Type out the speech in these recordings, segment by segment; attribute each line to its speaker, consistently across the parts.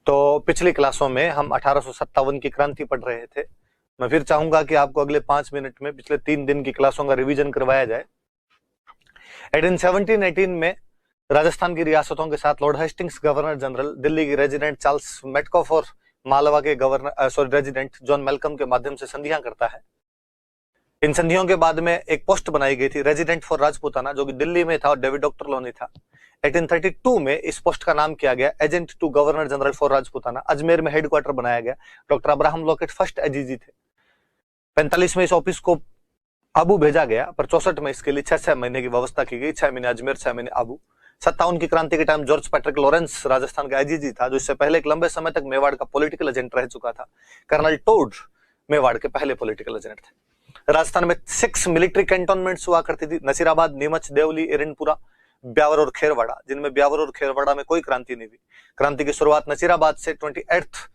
Speaker 1: तो पिछली क्लासों में हम 1857 की क्रांति पढ़ रहे थे। मैं फिर चाहूंगा कि आपको अगले 5 मिनट में पिछले 3 दिन की क्लासों का रिवीजन करवाया जाए। 1817-18 में राजस्थान की रियासतों के साथ Lord Hastings governor general, Delhi के रेजिडेंट चार्ल्स मेटकॉफ और मालवा के गवर्नर रेजिडेंट जॉन मेलकम के माध्यम से संधियां करता है। इन संधियों के बाद में एक पोस्ट बनाई गई थी रेजिडेंट फॉर राजपूताना, जो कि दिल्ली में था और डेविड डॉक्टर लोनी था। 1832 में इस पोस्ट का नाम किया गया agent to governor general for Rajputana. Ajmer में हेडक्वार्टर बनाया गया। Doctor Abraham Lockett first AGG थे। 45 में इस ऑफिस को आबू भेजा गया, पर 64 में इसके लिए 6 महीने की व्यवस्था की गई। 6 महीने अजमेर, 6 महीने आबू। 57 की क्रांति के time George Patrick Lawrence Rajasthan का आईजीजी था, जो इससे पहले एक लंबे समय तक मेवाड़ का पॉलिटिकल एजेंट रह चुका था। कर्नल टोड मेवाड़ के पहले पॉलिटिकल एजेंट थे। राजस्थान में 6 मिलिट्री कैंटोनमेंट्स हुआ करती थी, नसीराबाद, नीमच, देवली, एरनपुरा, ब्यावर और खेरवाड़ा, जिनमें ब्यावर और खेरवाड़ा में कोई क्रांति नहीं हुई। क्रांति की शुरुआत नसीराबाद से 28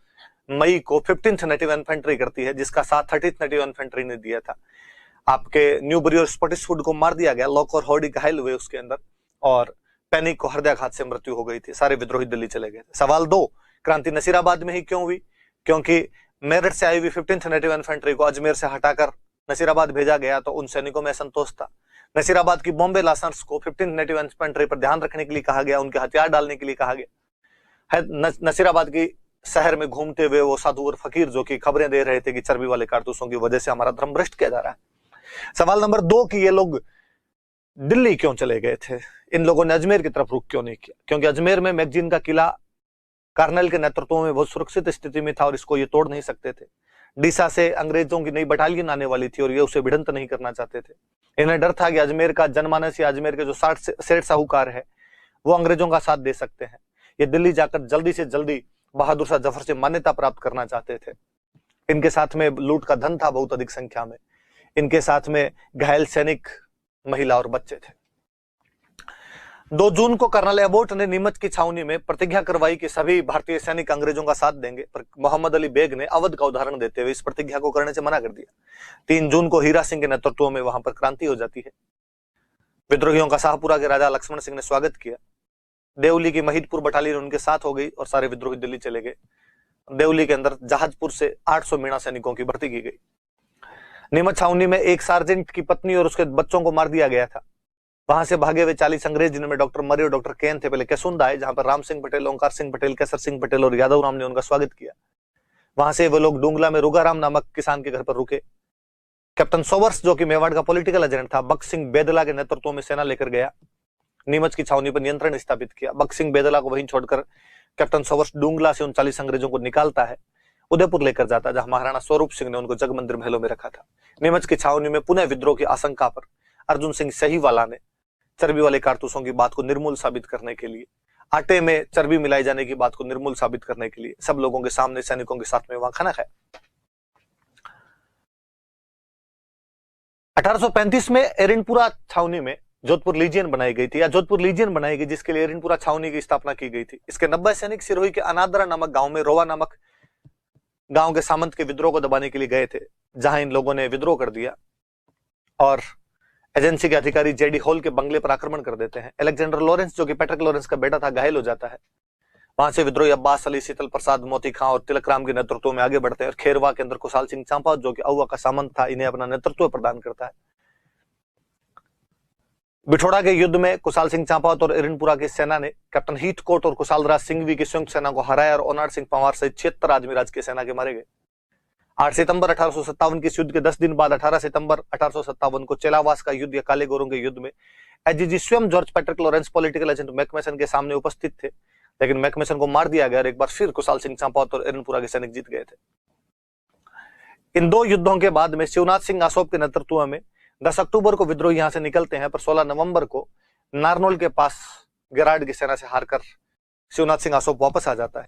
Speaker 1: मई को 15th नेटिव इन्फेंट्री करती है, जिसका साथ 30th नेटिव इन्फेंट्री ने दिया था। आपके न्यूबरी और स्पॉटिसवुड को मार दिया गया, लॉक और हॉडी घायल हुए उसके अंदर, और पैनिक को हृदयाघात से मृत्यु हो गई थी। सारे विद्रोही दिल्ली चले गए थे। सवाल 2, क्रांति नसीराबाद में ही क्यों हुई? क्योंकि मेरठ से आई हुई 15th नेटिव इन्फेंट्री को अजमेर से हटाकर नसीराबाद भेजा गया, तो उन सैनिकों में असंतोष था। नसीराबाद की बॉम्बे लासर्स को 15th नेटिव इन्फेंट्री पर ध्यान रखने के लिए कहा गया, उनके हथियार डालने के लिए कहा गया। नसीराबाद की शहर में घूमते हुए वो साधु और फकीर जो कि खबरें दे रहे थे कि चर्बी वाले कारतूसों की वजह से हमारा धर्म भ्रष्ट किया जा रहा है। सवाल नंबर 2 कि ये लोग दिल्ली क्यों चले गए थे? इन लोगों ने अजमेर की तरफ रुख क्यों नहीं किया? क्योंकि अजमेर में मैगजीन का किला कार्नल के नेतृत्व में बहुत सुरक्षित स्थिति में था और इसको ये तोड़ नहीं सकते थे। डीसा से अंग्रेजों की नई बटालियन आने वाली थी और ये उसे भिड़ंत नहीं करना चाहते थे। इन्हें डर था कि अजमेर का जनमानस या अजमेर के जो सेठ साहूकार है वो अंग्रेजों का साथ दे सकते हैं। ये दिल्ली जाकर जल्दी से जल्दी बहादुर शाह जफर से मान्यता प्राप्त करना चाहते थे। इनके साथ में लूट का धन था बहुत अधिक संख्या में। इनके साथ में घायल सैनिक, महिला और बच्चे थे। 2 जून को कर्नल एबोट ने नीमच की छावनी में प्रतिज्ञा करवाई कि सभी भारतीय सैनिक अंग्रेजों का साथ देंगे, पर मोहम्मद अली बेग ने अवध का उदाहरण देते हुए इस प्रतिज्ञा को करने से मना कर दिया। 3 जून को हीरा सिंह के नेतृत्व में वहां पर क्रांति हो जाती है। विद्रोहियों का शाहपुरा के राजा लक्ष्मण सिंह ने स्वागत किया। देवली की महिदपुर बटालियन उनके साथ हो गई और सारे विद्रोही दिल्ली चले गए। देवली के अंदर जहाजपुर से 800 मीणा सैनिकों की भर्ती की गई। नीमच छावनी में एक सार्जेंट की पत्नी और उसके बच्चों को मार दिया गया था। वहां से भागे हुए 40 अंग्रेज, जिनमें डॉक्टर मरी और डॉक्टर केन थे, पहले केसुंदा आए, जहां पर राम सिंह पटेल, ओंकार सिंह पटेल, केसर सिंह पटेल और यादव राम ने उनका स्वागत किया। वहां से वो लोग डूंगला में रुगाराम नामक किसान के घर पर रुके। कैप्टन सोवर्स, जो कि मेवाड़ का पॉलिटिकल एजेंट था, बख्श सिंह बेदला के नेतृत्व में सेना लेकर गया, नीमच की छावनी पर नियंत्रण स्थापित किया। बख्श सिंह बेदला को वहीं छोड़कर कैप्टन सोवर्स डूंगला से उन 40 अंग्रेजों को निकालता है, उदयपुर लेकर जाता है, जहां महाराणा स्वरूप सिंह ने उनको जगमंदिर महलों में रखा था। नीमच की छावनी में पुनः विद्रोह की आशंका पर अर्जुन सिंह सहीवाला ने चर्बी वाले कारतूसों की बात को निर्मूल साबित करने के लिए, आटे में चर्बी मिलाई जाने की बात को निर्मूल साबित करने के लिए सब लोगों के सामने सैनिकों के साथ में वहां खाना खाया। 1835 में एरनपुरा छावनी में जोधपुर लीजियन बनाई गई थी, या जोधपुर लीजियन बनाई गई, जिसके लिए एरनपुरा छावनी की स्थापना की गई थी। इसके 90 सैनिक सिरोही के अनादरा नामक गांव में रोवा नामक गांव के सामंत के विद्रोह को दबाने के लिए गए थे, जहां इन लोगों ने विद्रोह कर दिया और एजेंसी के अधिकारी जेडी हॉल के बंगले पर आक्रमण कर देते हैं। अलेक्जेंडर लॉरेंस, जो कि पैट्रिक लॉरेंस का बेटा था, घायल हो जाता है। वहां से विद्रोही अब्बास अली, शीतल प्रसाद, मोती खां और तिलक राम के नेतृत्व में आगे बढ़ते हैं और खेरवा के अंदर कुशाल सिंह चांपा, जो कि अहुआ का सामंत था, इन्हें अपना नेतृत्व प्रदान करता है। बिठोड़ा के युद्ध में कुशाल सिंह चांपावत और एरनपुरा की सेना ने कैप्टन हीथकोट और कुशाल राज सिंघवी की संयुक्त सेना को हराया और ओनार सिंह पंवार सहित 76 आदमी राज की सेना के मारे गए। 8 सितंबर 1857 के युद्ध के 10 दिन बाद 18 सितंबर 1857 को चेलावास का युद्ध या काले गोरों के युद्ध में एजीजी स्वयं George Patrick Lawrence political agent McMason के सामने उपस्थित थे, लेकिन मैकमेसन को मार दिया गया और एक बार फिर कुशाल सिंह चांपावत और एरनपुरा के सैनिक जीत गए थे। इन 2 युद्धों के बाद में शिवनाथ सिंह आसोप के नेतृत्व में 10 अक्टूबर को विद्रोही यहां से निकलते हैं, पर 16 नवंबर को नारनौल के पास गेरार्ड की सेना से हारकर शिवनाथ सिंह आसोप वापस आ जाता है।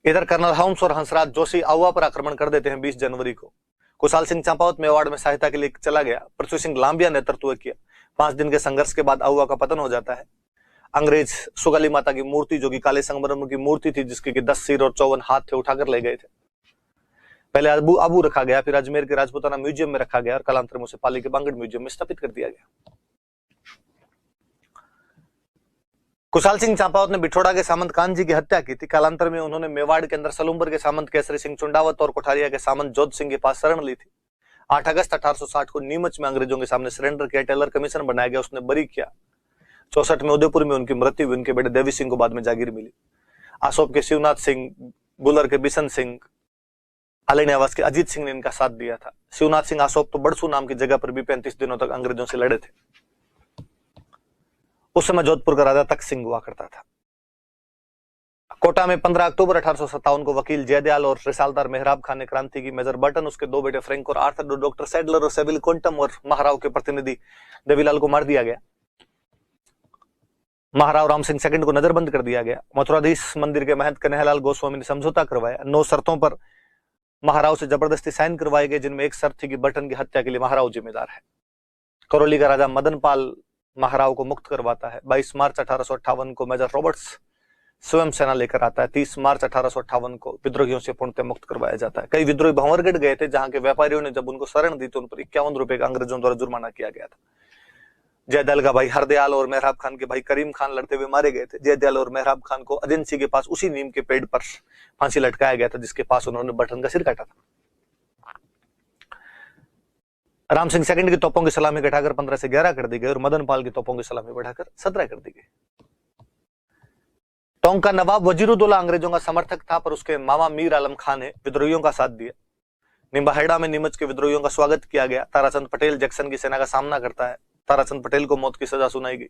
Speaker 1: इधर कर्नल हाउम्स और हंसराज जोशी आहुआ पर आक्रमण कर देते हैं 20 जनवरी को। कुशाल सिंह चांपावत मेवाड़ में सहायता के लिए चला गया। पृथ्वी सिंह लांबिया नेतृत्व किया। 5 दिन के संघर्ष के बाद आहुआ का पतन हो जाता है। अंग्रेज सुगाली माता की मूर्ति, जो कि काले संगमरमर की मूर्ति थी, जिसके 10 सिर और 54 हाथ थे, उठाकर ले गए थे। पहले आबू रखा गया, फिर अजमेर के राजपूताना म्यूजियम में रखा गया और कालांतर में उसे पाली के बांगड़ म्यूजियम में स्थापित कर दिया गया। कुशाल सिंह चांपावत ने बिठोड़ा के सामंत कानजी की हत्या की थी। कालांतर में उन्होंने मेवाड़ के अंदर सलूम्बर के सामंत केसरी सिंह चुंडावत और कोठारिया के सामंत जोध सिंह के पास शरण ली थी। 8 अगस्त 1860 को नीमच में अंग्रेजों के सामने सरेंडर किया। टेलर कमीशन बनाया गया, उसने बरी किया। 64 में उदयपुर में उनकी मृत्यु हुई। उनके बेटे देवी सिंह को बाद में जागीर मिली। आसोप के शिवनाथ सिंह, बुलर के बिशन सिंह, आली निवास के अजीत सिंह ने इनका साथ दिया था। शिवनाथ सिंह आसोप तो बड़सू नाम की जगह पर भी 35 दिनों तक अंग्रेजों से लड़े थे। उस समय जोधपुर का राजा तख्त सिंह हुआ करता था। कोटा में 15 अक्टूबर 1857 को वकील जयदयाल और रिसालदार मेहराब खान ने क्रांति की। मेजर बर्टन, उसके 2 बेटे फ्रैंक और आर्थर, डॉक्टर सैडलर और सेविल क्विंटम और महाराव के प्रतिनिधि देवीलाल को मार दिया गया। महाराव राम सिंह सेकंड को नजरबंद कर दिया गया। मथुराधीश मंदिर के महंत कन्हैयालाल गोस्वामी ने समझौता करवाया। 9 शर्तों पर महाराव से जबरदस्ती साइन करवाए गए, जिनमें एक शर्त थी कि बर्टन की हत्या के लिए महाराव जिम्मेदार है। करौली का राजा मदनपाल महाराव को मुक्त करवाता है। 22 मार्च 1858 को मेजर रॉबर्ट्स स्वयं सेना लेकर आता है। 30 मार्च 1858 को विद्रोहियों से पूर्णतः मुक्त करवाया जाता है। कई विद्रोही भंवरगढ़ गए थे, जहां के व्यापारियों ने जब उनको शरण दी तो उन पर 51 रुपए का अंग्रेजों द्वारा जुर्माना किया गया था। जयदयाल का भाई हरदयाल और मेहराब खान के भाई करीम खान लड़ते हुए मारे गए थे। जयदयाल और मेहराब खान को एजेंसी के पास उसी नीम के पेड़ पर फांसी लटकाया गया था जिसके पास उन्होंने बटन का सिर काटा था। राम सिंह सेकंड की तोपों की सलामी घटाकर 15 से 11 कर दी गई और मदन पाल की तोपों की सलामी बढ़ाकर 17 कर दी गई। टोंक का नवाब वजीरुद्दौला अंग्रेजों का समर्थक था, पर उसके मामा मीर आलम खान ने विद्रोहियों का साथ दिया। निम्बाहेड़ा में नीमच के विद्रोहियों का स्वागत किया गया। ताराचंद पटेल जैक्सन की सेना का सामना करता है। ताराचंद पटेल को मौत की सजा सुनाई गई।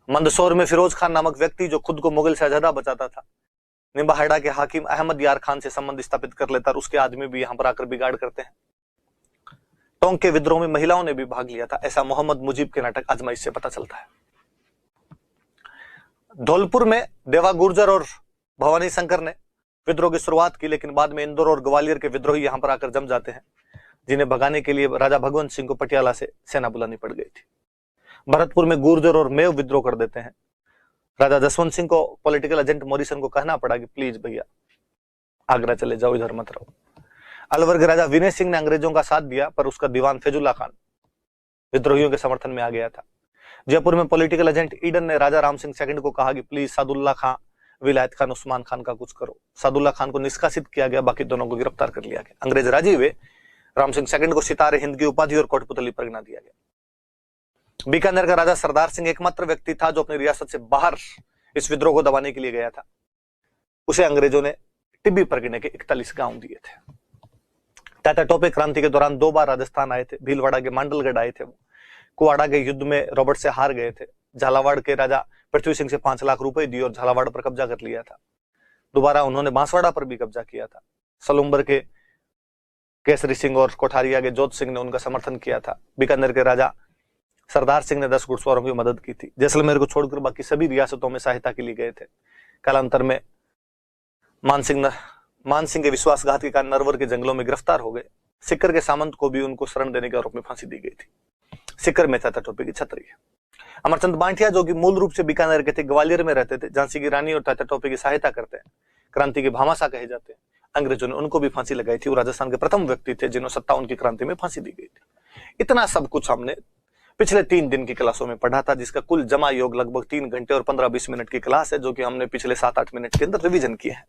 Speaker 1: मंदसौर में फिरोज खान नामक व्यक्ति, जो खुद को मुगल शहजादा बचाता था, निम्बाहेड़ा के हाकिम अहमद यार खान से संबंध स्थापित कर लेता और उसके आदमी भी यहां पर आकर बिगाड़ करते हैं। टोंक के विद्रोह में महिलाओं ने भी भाग लिया था, ऐसा मोहम्मद मुजीब के नाटक आजमाइश से पता चलता है। धौलपुर में देवा गुर्जर और भवानी शंकर ने विद्रोह की शुरुआत की, लेकिन बाद में इंदौर और ग्वालियर के विद्रोही यहां पर आकर जम जाते हैं, जिन्हें भगाने के लिए राजा भगवंत सिंह को पटियाला से सेना बुलानी पड़ गई थी। भरतपुर में गुर्जर और मेव विद्रोह कर देते हैं। राजा जसवंत सिंह को पॉलिटिकल एजेंट मॉरिसन को कहना पड़ा कि प्लीज भैया आगरा चले जाओ, इधर मत रहो। अलवर के राजा विनय सिंह ने अंग्रेजों का साथ दिया, पर उसका दीवान फैजुल्ला खान विद्रोहियों के समर्थन में आ गया था। जयपुर में पॉलिटिकल एजेंट ईडन ने राजा राम सिंह सेकंड को कहा कि प्लीज सादुल्ला खान, विलायत खान, उस्मान खान का कुछ करो। सादुल्ला खान को निष्कासित किया गया, बाकी दोनों को गिरफ्तार कर लिया गया। अंग्रेज राजी हुए। राम सिंह सेकंड को सितारे हिंद की उपाधि और कोटपुतली परगना दिया गया। बीकानेर का राजा सरदार सिंह एकमात्र व्यक्ति था जो अपनी रियासत से बाहर इस विद्रोह को दबाने के लिए गया था। उसे अंग्रेजों ने टिब्बी परगने के 41 गांव दिए थे। तात्या टोपे क्रांति के दौरान 2 बार राजस्थान आए थे। भीलवाड़ा के मांडलगढ़ आए थे। वो कुआड़ा के युद्ध में रॉबर्ट से हार गए थे। झालावाड़ के राजा पृथ्वी सिंह से 5 लाख रुपए दिए और झालावाड़ पर कब्जा कर लिया था। दोबारा उन्होंने बांसवाड़ा पर भी कब्जा किया था। सलूम्बर के केसरी सिंह और कोठारिया के जोध सिंह ने उनका समर्थन किया था। बीकानेर के राजा सरदार सिंह ने 10 घुड़सवारों की मदद की थी। जैसलमेर को छोड़कर बाकी सभी रियासतों में सहायता के लिए गए थे। कालांतर में मान सिंह के विश्वासघात के कारण नरवर के जंगलों में गिरफ्तार हो गए। सिक्कर के सामंत को भी उनको शरण देने के आरोप में फांसी दी गई थी। सिक्कर में तात्या टोपे की छतरी है। अमरचंद बांटिया, जो कि मूल रूप से बीकानेर के थे, ग्वालियर में रहते थे। झांसी की रानी और तात्या टोपे की सहायता करते हैं। क्रांति के भामाशाह कहे जाते हैं। अंग्रेजों ने उनको भी फांसी लगाई थी। वो राजस्थान के प्रथम व्यक्ति थे जिन्हें 57 की क्रांति में फांसी दी गई थी। इतना सब कुछ हमने पिछले 3 दिन की क्लासों में पढ़ा था, जिसका कुल जमा योग लगभग 3 घंटे और 15-20 मिनट की क्लास है, जो कि हमने पिछले 7-8 मिनट के अंदर रिवीजन किए हैं।